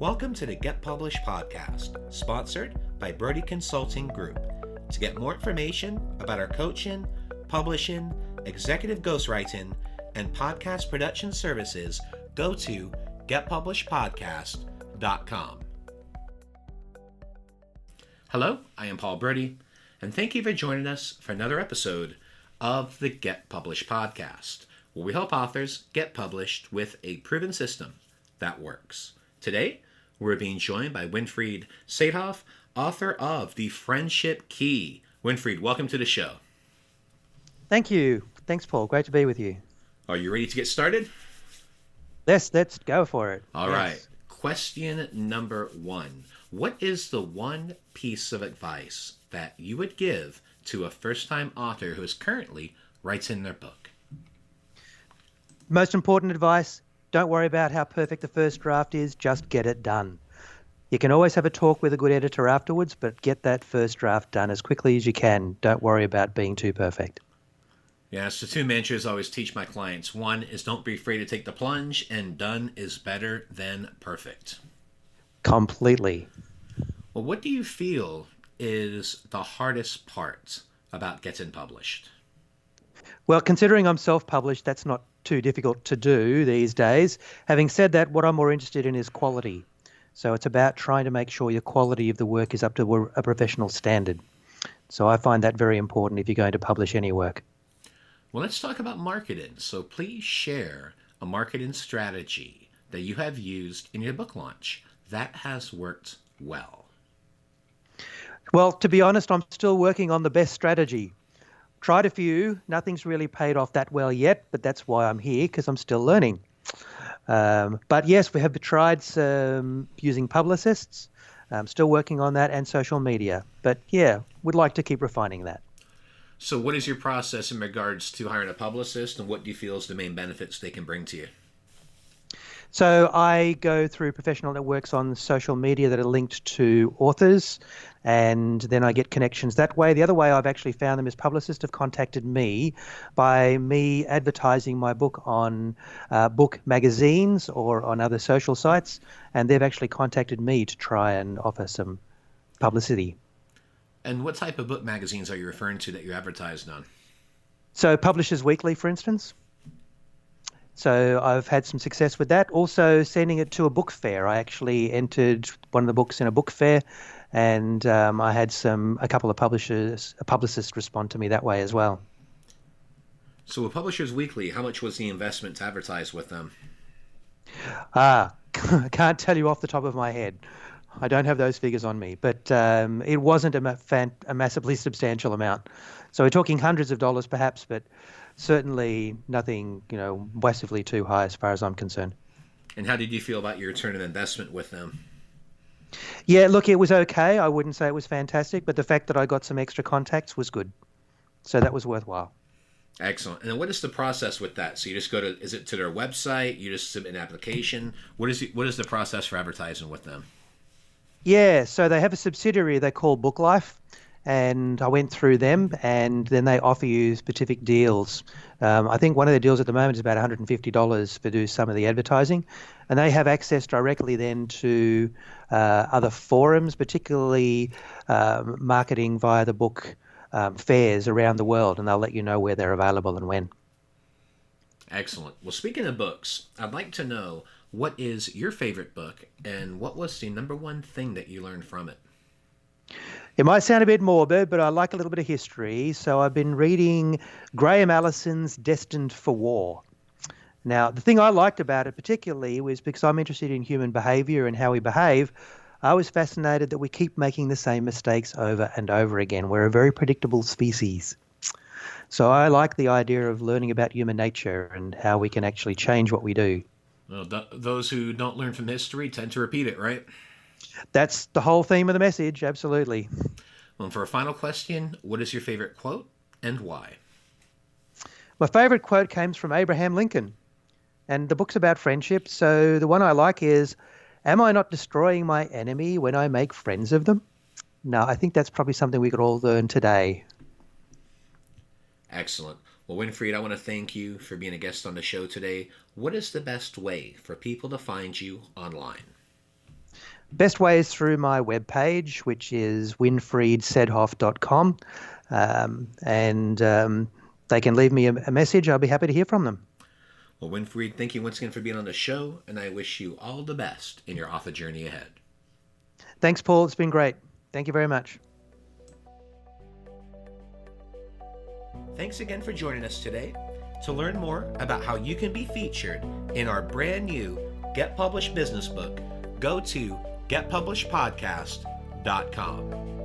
Welcome to the Get Published podcast, sponsored by Brodie Consulting Group. To get more information about our coaching, publishing, executive ghostwriting, and podcast production services, go to getpublishedpodcast.com. Hello, I am Paul Brodie, and thank you for joining us for another episode of the Get Published podcast, where we help authors get published with a proven system that works. Today, we're being joined by Winfried Sedhoff, author of The Friendship Key. Winfried, welcome to the show. Thank you. Thanks, Paul. Great to be with you. Are you ready to get started? Let's go for it. All right. Question number 1. What is the one piece of advice that you would give to a first-time author who is currently writing their book? Most important advice, don't worry about how perfect the first draft is, just get it done. You can always have a talk with a good editor afterwards, but get that first draft done as quickly as you can. Don't worry about being too perfect. Yeah, so 2 mantras I always teach my clients. 1 is don't be afraid to take the plunge, and done is better than perfect. Completely. Well, what do you feel is the hardest part about getting published? Well, considering I'm self-published, that's not too difficult to do these days. Having said that, what I'm more interested in is quality. So it's about trying to make sure your quality of the work is up to a professional standard. So I find that very important if you're going to publish any work. Well, let's talk about marketing. So please share a marketing strategy that you have used in your book launch that has worked well. Well, to be honest, I'm still working on the best strategy. Tried a few, nothing's really paid off that well yet, but that's why I'm here, because I'm still learning. But yes, we have tried using publicists. I'm still working on that, and social media. But yeah, we'd like to keep refining that. So what is your process in regards to hiring a publicist, and what do you feel is the main benefits they can bring to you? So I go through professional networks on social media that are linked to authors, and then I get connections that way. The other way I've actually found them is publicists have contacted me by me advertising my book on book magazines or on other social sites, and they've actually contacted me to try and offer some publicity. And what type of book magazines are you referring to that you advertised on? So Publishers Weekly, for instance. So I've had some success with that. Also sending it to a book fair. I actually entered one of the books in a book fair, and I had a couple of publicists respond to me that way as well. So with Publishers Weekly, how much was the investment to advertise with them? I can't tell you off the top of my head. I don't have those figures on me, but it wasn't a massively substantial amount. So we're talking hundreds of dollars perhaps, but certainly nothing, massively too high as far as I'm concerned. And how did you feel about your return on investment with them? Yeah, look, it was okay. I wouldn't say it was fantastic, but the fact that I got some extra contacts was good. So that was worthwhile. Excellent. And what is the process with that? So you just is it to their website? You just submit an application? What is the process for advertising with them? Yeah, so they have a subsidiary they call Book Life, and I went through them, and then they offer you specific deals. I think one of the deals at the moment is about $150 for do some of the advertising, and they have access directly then to other forums, particularly marketing via the book fairs around the world, and they'll let you know where they're available and when. Excellent. Well, speaking of books, I'd like to know, what is your favorite book, and what was the number one thing that you learned from it? It might sound a bit morbid, but I like a little bit of history. So I've been reading Graham Allison's Destined for War. Now, the thing I liked about it particularly was because I'm interested in human behavior and how we behave. I was fascinated that we keep making the same mistakes over and over again. We're a very predictable species. So I like the idea of learning about human nature and how we can actually change what we do. Well, those who don't learn from history tend to repeat it, right? That's the whole theme of the message, absolutely. Well, for a final question, what is your favorite quote and why? My favorite quote comes from Abraham Lincoln, and the book's about friendship. So the one I like is, "Am I not destroying my enemy when I make friends of them?" No, I think that's probably something we could all learn today. Excellent. Well, Winfried, I want to thank you for being a guest on the show today. What is the best way for people to find you online? Best way is through my webpage, which is winfriedsedhoff.com. They can leave me a message. I'll be happy to hear from them. Well, Winfried, thank you once again for being on the show, and I wish you all the best in your author journey ahead. Thanks, Paul. It's been great. Thank you very much. Thanks again for joining us today. To learn more about how you can be featured in our brand new Get Published business book, go to getpublishedpodcast.com.